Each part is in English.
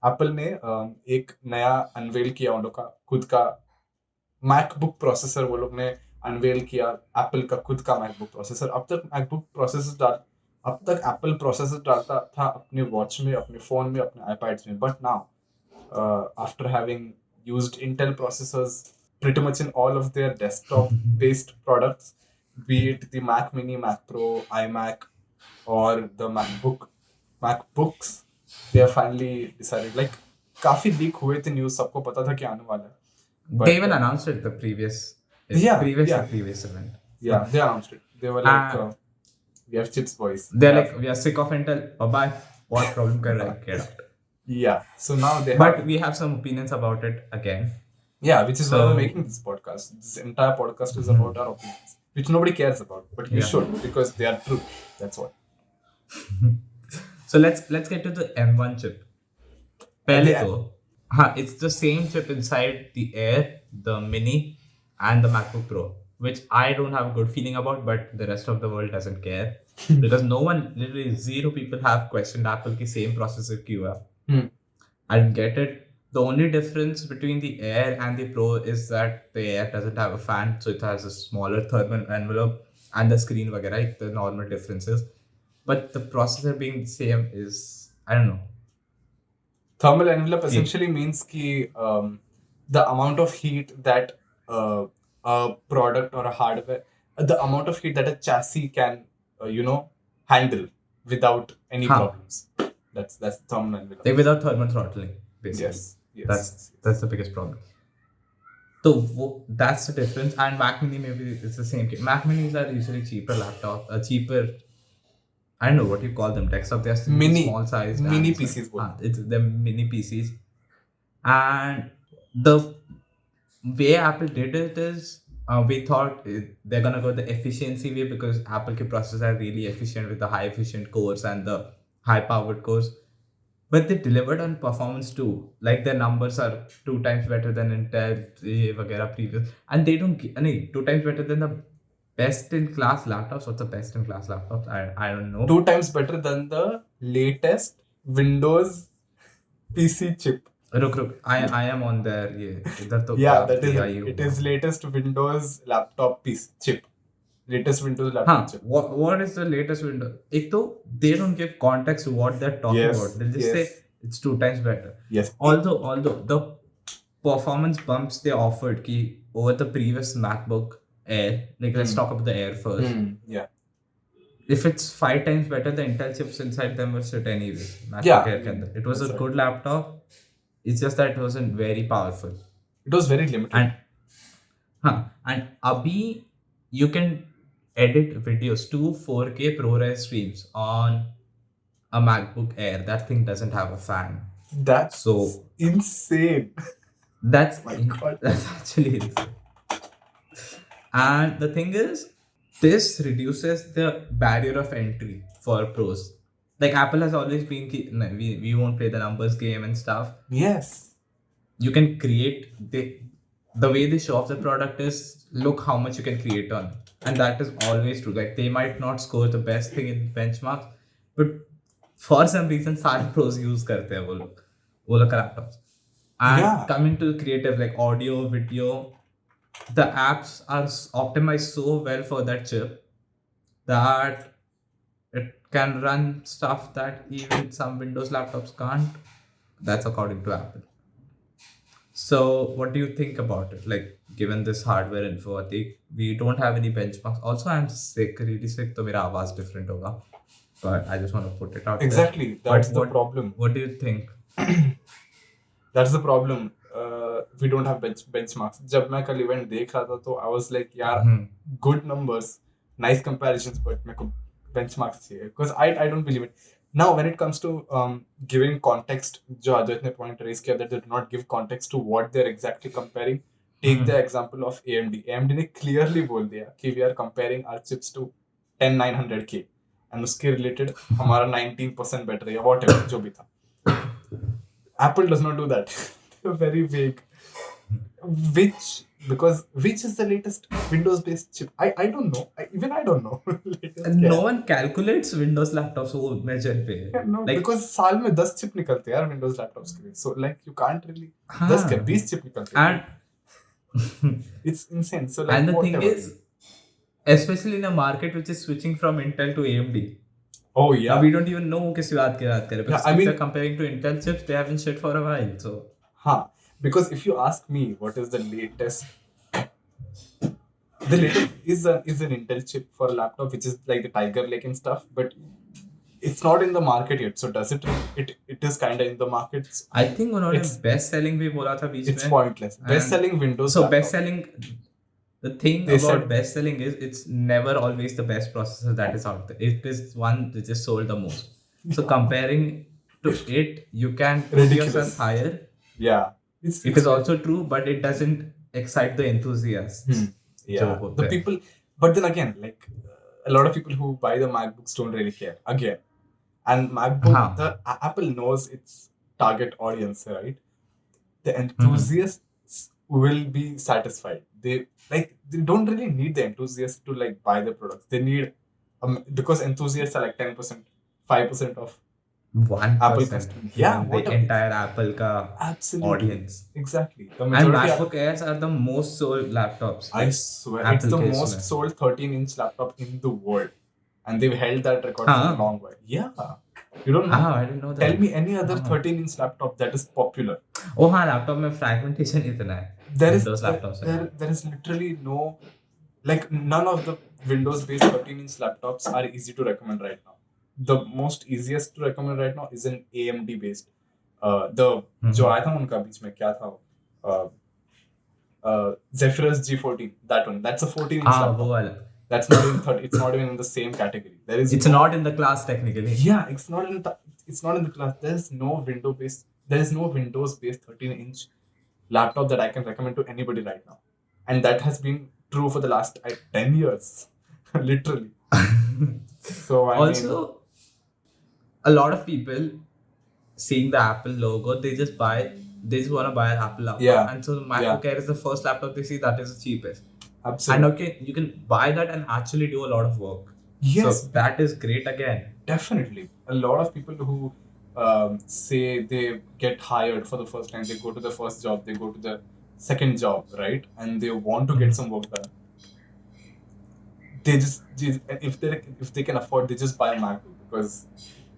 Apple ने एक नया अनवेल किया उन लोग का खुद का मैकबुक प्रोसेसर वो लोग ने अनवेल किया एप्पल का खुद का मैकबुक प्रोसेसर अब तक एप्पल प्रोसेसर डालता था अपने वॉच में अपने फोन में अपने आईपैड्स में but now after having used Intel processors pretty much in all of their desktop based products, be it the Mac Mini, Mac Pro, iMac, or the MacBooks, they have finally decided. Like काफी leak हुए थे news, सबको पता था कि आने वाला है. But, they even announced it the previous event. Yeah, they announced it. They were like, we have chips, boys. They're like, we are sick of Intel. Bye bye. What problem kar raha hai? Get out. Yeah. So now they. But we have some opinions about it again. Yeah, which is why we're making this podcast. This entire podcast is about our opinions, which nobody cares about, but you should because they are true. That's what. So let's get to the M1 chip. Pehle to, it's the same chip inside the Air, the Mini, and the MacBook Pro, which I don't have a good feeling about, but the rest of the world doesn't care because no one, literally zero people have questioned Apple ki same processor kyun hai. I don't get it. The only difference between the Air and the Pro is that the Air doesn't have a fan, so it has a smaller thermal envelope and the screen वगैरह, the normal differences. But the processor being the same is, I don't know. Thermal envelope essentially means कि the amount of heat that a product or a hardware, the amount of heat that a chassis can, handle without any problems. That's thermal envelope. Like without thermal throttling, basically. Yes. That's the biggest problem. So that's the difference. And Mac Mini maybe it's the same. Mac Minis are usually cheaper laptop, cheaper. I don't know what you call them. Desktop. They're small size. Mini PCs. It's the mini PCs. And the way Apple did it is, we thought they're gonna go the efficiency way because Apple ke processors are really efficient with the high efficient cores and the high powered cores. But they delivered on performance too. Like their numbers are 2 times better than Intel, वगैरह previous, and they don't. 2 times better than the best in class laptops. What's the best in class laptops? I don't know. 2 times better than the latest Windows PC chip. Ruk. I am on there. Yeah, that is it. It is latest Windows laptop PC chip. Latest Windows laptop chip. What is the latest Windows? Ek to they don't give context to what they're talking about. They'll just say it's 2 times better. Yes. Although the performance bumps they offered ki over the previous MacBook Air, like let's talk about the Air first. Yeah. If it's 5 times better, the Intel chips inside them were shit anyway. MacBook Air ke andar. It was a good laptop. It's just that it wasn't very powerful. It was very limited. And abhi you can edit videos to 4K ProRes streams on a MacBook Air. That thing doesn't have a fan. That's so insane. That's actually insane. And the thing is, this reduces the barrier of entry for pros. Like Apple has always been, we won't play the numbers game and stuff. Yes. You can create, the way they show off the product is, look how much you can create on. And that is always true. Like they might not score the best thing in benchmarks, but for some reason, सारे pros use करते हैं वो लोग का laptops. And coming to the creative, like audio, video, the apps are optimized so well for that chip that it can run stuff that even some Windows laptops can't. That's according to Apple. So what do you think about it? Like, given this hardware info, I think we don't have any benchmarks. Also, I'm sick, really sick, so my voice is different hoga. But I just want to put it out exactly there. That's the problem. What do you think? That's the problem. We don't have benchmarks. जब मैं कल event देख रहा था तो I was like, यार, good numbers, nice comparisons, but मेरे को benchmarks चाहिए. Because I don't believe it. Now, when it comes to giving context, जो Ajit ने point raise किया that they do not give context to what they're exactly comparing. Take the example of AMD. AMD ने clearly बोल दिया कि we are comparing our chips to 10900K and उसके related हमारा 19% better है या whatever जो भी था. Apple does not do that. They're very vague. Which because which is the latest Windows based chip? I don't know. I don't know. latest And क्या no है? one calculates Windows laptops वो measure पे. Yeah, no, Like because साल में 10 chip निकलते हैं यार Windows laptops के लिए. So like you can't really 10 क्या हाँ. 20 चिप निकलते हैं. And It's insane. So like and the thing whatever. is, especially in a market which is switching from Intel to AMD. Oh Now yeah. we don't even know किस बात की बात करें. Because I if mean- they're comparing to Intel chips, they have been shit for a while. So Huh. Because if you ask me what is the latest is an Intel chip for a laptop, which is like the Tiger Lake and stuff, but it's not in the market yet. So does it? It is kind of in the market. I think उन्होंने It's- best selling भी बोला था बीच It's में. pointless. Best selling Windows. So laptop. best selling, the thing They about said- best selling is it's never always the best processor that is out there. It is one which is sold the most. So comparing to it, you can put Ridiculous. yourself higher. Yeah. It is also true, but it doesn't excite the enthusiasts. Yeah. होते The हैं. people, but then again, like a lot of people who buy the MacBooks don't really care. Again, and MacBook, Huh. Apple knows its target audience, right? The enthusiasts will be satisfied. They don't really need the enthusiasts to like buy the products. They need because enthusiasts are like 10%, 5% of 1% Apple customers. Yeah, the whatever. entire Apple ka Absolutely. audience. Exactly. The And majority MacBook Airs are the most sold laptops. I swear, Apple it's the case most में. sold 13-inch laptop in the world, and they've held that record for a Huh. long while. Yeah, you don't know. Ah, I didn't know that. Tell me any other 13-inch laptop that is popular. Oh हाँ, laptop में fragmentation इतना है. There is Windows laptops में. there is literally no, like none of the Windows-based 13-inch laptops are easy to recommend right now. The most easiest to recommend right now is an AMD-based. जो आया था उनका बीच में क्या था? Zephyrus G14, that one. That's a 14-inch laptop. वो वाला. That's not in it's not even in the same category. It's not in the class technically. Yeah, it's not in the class. There's no Windows-based 13-inch laptop that I can recommend to anybody right now, and that has been true for the last 10 years, literally. So I Also, a lot of people seeing the Apple logo, they just want to buy an Apple laptop. Yeah. And so the MacBook Air is the first laptop they see that is the cheapest. absolutely. And okay, you can buy that and actually do a lot of work. Yes, So that is great again. definitely. A lot of people who say they get hired for the first time, they go to the first job, they go to the second job, right? And they want to get some work done. They just if they can afford, they just buy a MacBook because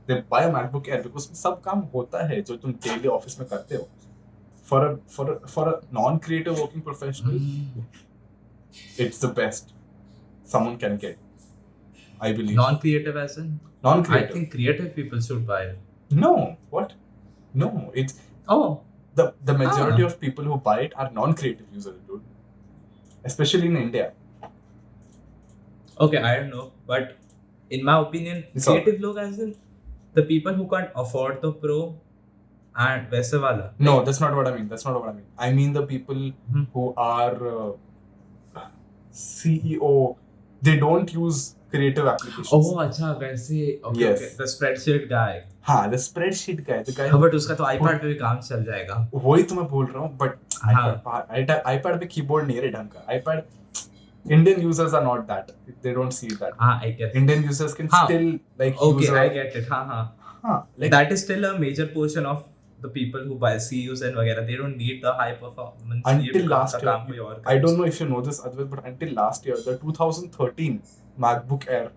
they buy a MacBook Air because सब काम होता है जो तुम daily office में करते हो. For a non-creative working professional, it's the best someone can get. I believe. Non-creative as in? Non-creative. I think creative people should buy it. No, what? No, it's Oh, the majority of people who buy it are non-creative users, dude. Especially in India. okay, I don't know. But in my opinion, It's creative लोग as in the people who can't afford the Pro and वैसे वाला. No, that's not what I mean. I mean the people who are CEO. They don't use creative applications. Oh, अच्छा वैसे. Okay, Yes. okay. The spreadsheet guy. हाँ, the spreadsheet guy, the guy. हाँ, but उसका तो iPad पे भी काम चल जाएगा. वही तो मैं बोल रहा हूँ, but iPad पे keyboard नहीं है रे ढंग का. iPad Indian users are not that. They don't see that. I guess. Indian users can still like Okay, use I get it. like That is still a major portion of the people who buy CUs and वगैरह. They don't need the high performance. until last year. I don't know if you know this, Advait, but until last year, the 2013 MacBook Air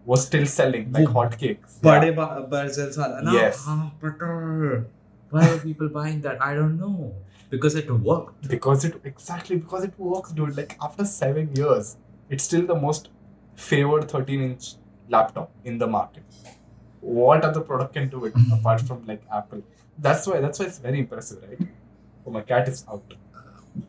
was still selling like hotcakes. बड़े berzels वाला ना. Yes. But why are people buying that? I don't know. Because it worked. Because it works, dude. Like after 7 years, it's still the most favored 13-inch laptop in the market. What other product can do it apart from like Apple? That's why it's very impressive, right? Oh, my cat is out.